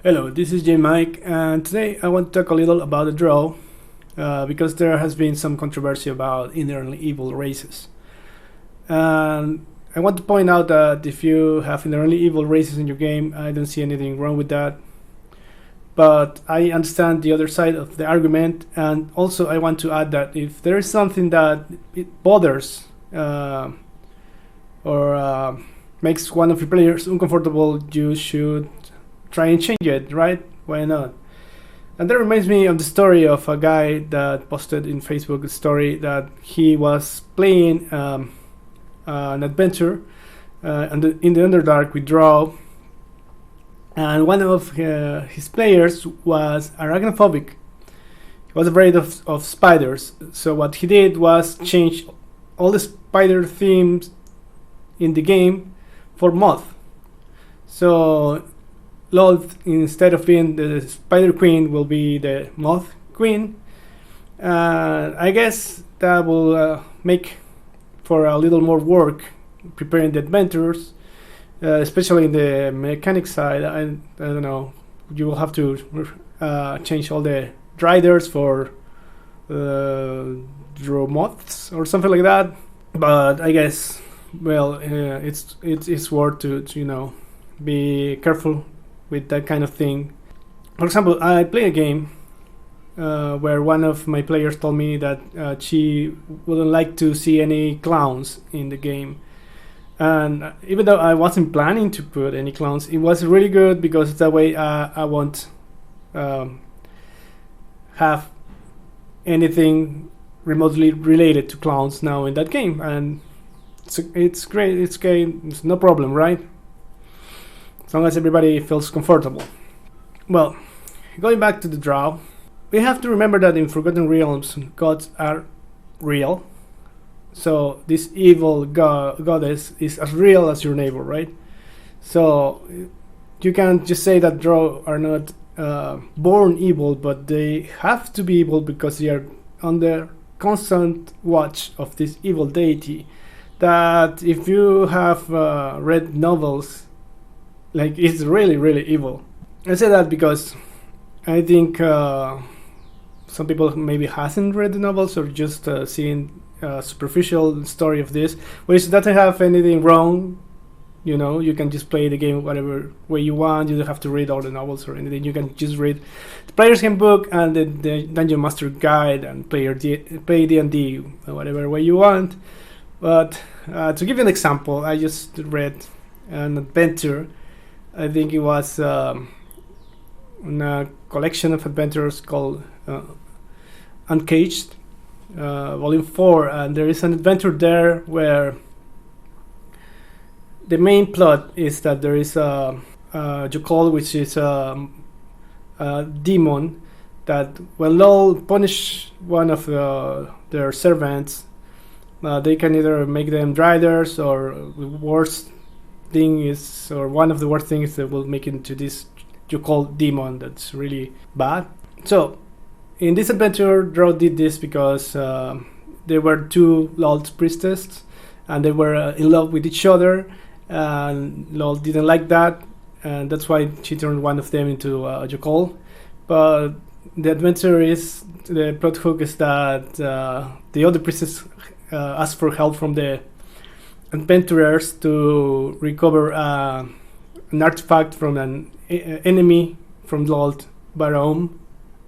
Hello, this is J Mike, and today I want to talk a little about the drow, because there has been some controversy about inherently evil races. And I want to point out that if you have inherently evil races in your game, I don't see anything wrong with that. But I understand the other side of the argument, and also I want to add that if there is something that it bothers or makes one of your players uncomfortable, you should try and change it, right? Why not? And that reminds me of the story of a guy that posted in Facebook a story that he was playing an adventure in the Underdark with drow, and one of his players was arachnophobic. He was afraid of spiders. So what he did was change all the spider themes in the game for moth. So Lord, instead of being the Spider Queen, will be the Moth Queen. I guess that will make for a little more work preparing the adventures, especially in the mechanic side. I don't know. You will have to change all the driders for dromoths or something like that. But I guess, well, it's worth to be careful with that kind of thing. For example, I play a game where one of my players told me that she wouldn't like to see any clowns in the game. And even though I wasn't planning to put any clowns, it was really good because that way I won't have anything remotely related to clowns now in that game. And it's great, it's no problem, right? As long as everybody feels comfortable. Well, going back to the drow, we have to remember that in Forgotten Realms, gods are real. So this evil goddess is as real as your neighbor, right? So you can't just say that drow are not born evil, but they have to be evil because they are under constant watch of this evil deity. That if you have read novels, like, it's really, really evil. I say that because I think some people maybe hasn't read the novels or just seen a superficial story of this, which doesn't have anything wrong. You can just play the game whatever way you want. You don't have to read all the novels or anything. You can just read the player's handbook and the Dungeon Master Guide and play D&D whatever way you want. But to give you an example, I just read an adventure. I think it was in a collection of adventures called Uncaged, Volume 4, and there is an adventure there where the main plot is that there is a Jokol, which is a demon that when they'll punish one of their servants, they can either make them driders or worse thing is, or one of the worst things that will make it into this Jokol demon that's really bad. So in this adventure, drow did this because there were two Lord priestesses and they were in love with each other, and Lord didn't like that, and that's why she turned one of them into a Jokol. But the plot hook is that the other priestess asked for help from the adventurers to recover an artifact from an enemy from Lord Barome,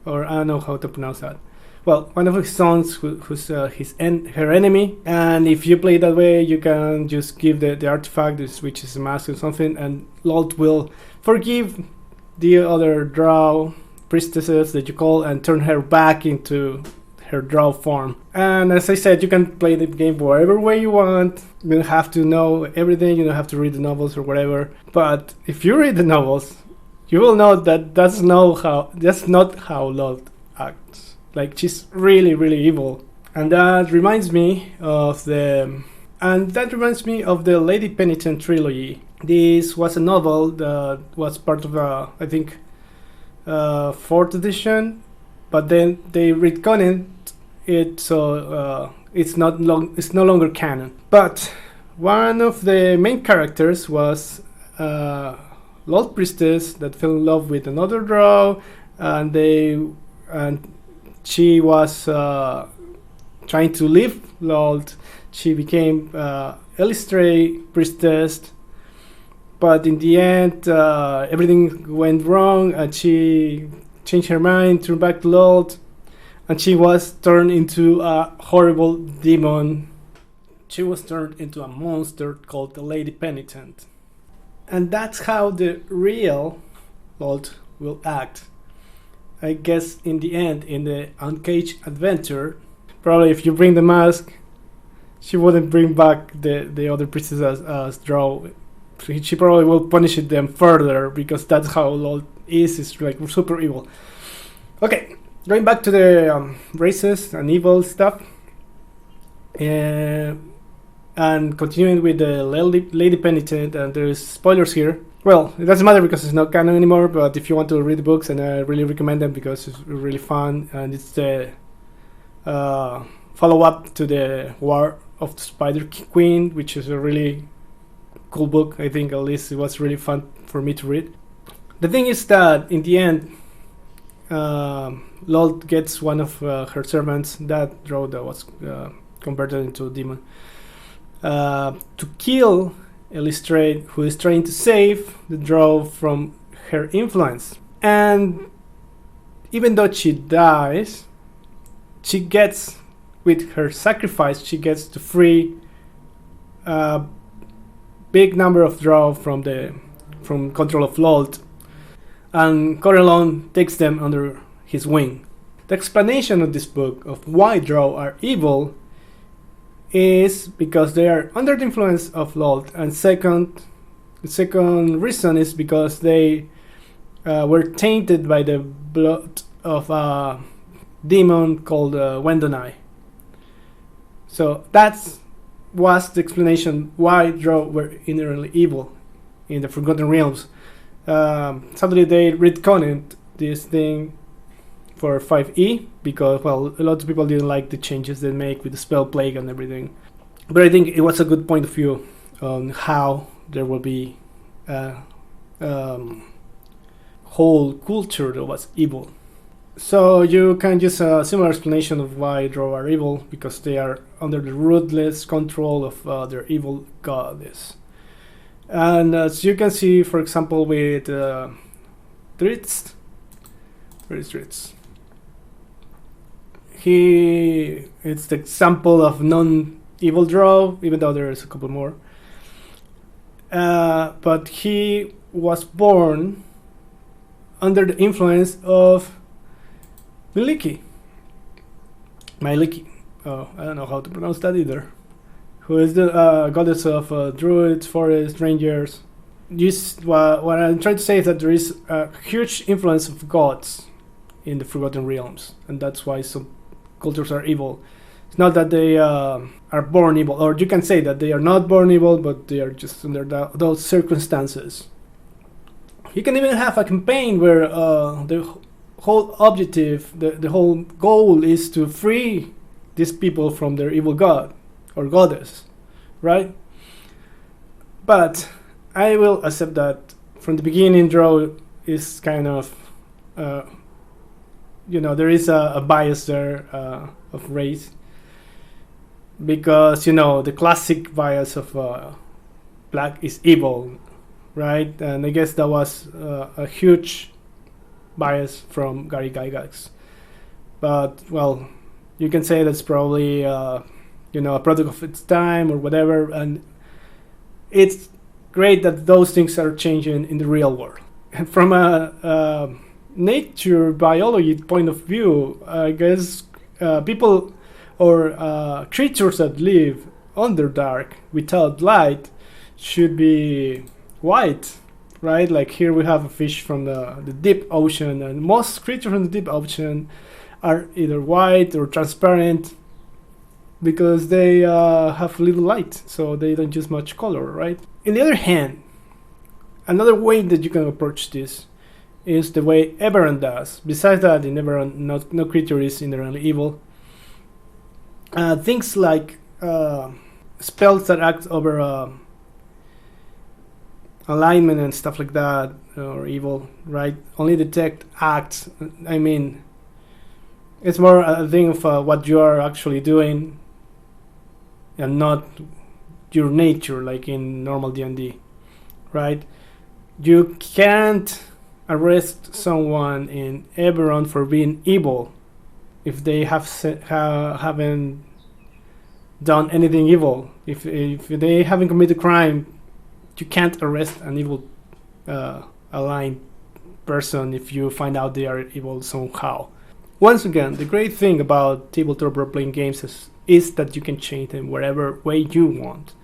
or I don't know how to pronounce that. Well, one of his sons who's her enemy, and if you play that way, you can just give the artifact, which is a mask or something, and Lord will forgive the other drow priestesses that you call and turn her back into her drow form. And as I said, you can play the game whatever way you want. You don't have to know everything, you don't have to read the novels or whatever. But if you read the novels, you will know that that's not how Lord acts. Like, she's really, really evil. And that reminds me of the Lady Penitent trilogy. This was a novel that was part of I think 4th edition, but then they retconned it, so it's no longer canon. But one of the main characters was Lord priestess that fell in love with another drow, and and she was trying to leave Lord. She became Elistray priestess, but in the end, everything went wrong, and she changed her mind, turned back to Lord, and she was turned into a horrible demon. She was turned into a monster called the Lady Penitent. And that's how the real Lord will act. I guess in the end, in the Uncaged Adventure, probably if you bring the mask, she wouldn't bring back the other priestess as drow. She probably will punish them further because that's how Lord is. It's like super evil. Okay, going back to the races and evil stuff. And continuing with the Lady Penitent, and there's spoilers here. Well, it doesn't matter because it's not canon anymore, but if you want to read the books, and I really recommend them because it's really fun, and it's the follow-up to the War of the Spider Queen, which is a really cool book. I think at least it was really fun for me to read. The thing is that in the end, Lord gets one of her servants, that drow that was converted into a demon, to kill Elistrade, who is trying to save the drow from her influence. And even though she dies, she gets, with her sacrifice, she gets to free a big number of drow from control of Lord, and Corellon takes them under his wing. The explanation of this book of why drow are evil is because they are under the influence of Lord, and the second reason is because they were tainted by the blood of a demon called Wendonai. So that was the explanation why drow were inherently evil in the Forgotten Realms. Sadly, they retconned this thing for 5e because, well, a lot of people didn't like the changes they make with the spell plague and everything. But I think it was a good point of view on how there will be a whole culture that was evil. So you can use a similar explanation of why drow are evil, because they are under the ruthless control of their evil goddess. And as you can see, for example, with Dritz, where is Dritz? It's the example of non-evil drow, even though there is a couple more. But he was born under the influence of Myliki. Oh, I don't know how to pronounce that either. Who is the goddess of druids, forests, rangers. What I'm trying to say is that there is a huge influence of gods in the Forgotten Realms, and that's why some cultures are evil. It's not that they are born evil, or you can say that they are not born evil, but they are just under those circumstances. You can even have a campaign where the whole objective, the whole goal is to free these people from their evil god or goddess, right? But I will accept that from the beginning, drow is kind of there is a bias there of race, because the classic bias of black is evil, right? And I guess that was a huge bias from Gary Gygax. But well, you can say that's probably a product of its time or whatever, and it's great that those things are changing in the real world. And from a nature biology point of view, I guess people or creatures that live underdark without light should be white, right? Like here we have a fish from the deep ocean, and most creatures from the deep ocean are either white or transparent because they have little light, so they don't use much color, right? On the other hand, another way that you can approach this is the way Eberron does. Besides that, in Eberron, no creature is inherently evil. Things like spells that act over alignment and stuff like that, or evil, right? Only detect acts. I mean, it's more a thing of what you are actually doing, and not your nature, like in normal D&D, right? You can't arrest someone in Eberron for being evil if they haven't done anything evil. If they haven't committed crime, you can't arrest an evil aligned person if you find out they are evil somehow. Once again, the great thing about tabletop role-playing games is that you can change them whatever way you want.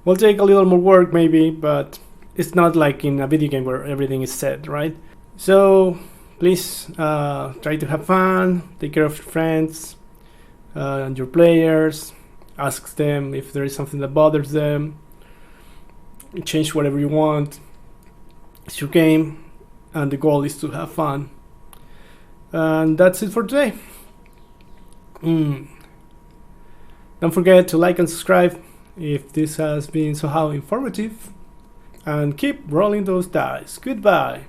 Will take a little more work maybe, but it's not like in a video game where everything is set, right? So please try to have fun, take care of your friends and your players, ask them if there is something that bothers them, change whatever you want. It's your game, and the goal is to have fun. And that's it for today. Don't forget to like and subscribe if this has been somehow informative, and keep rolling those dice. Goodbye.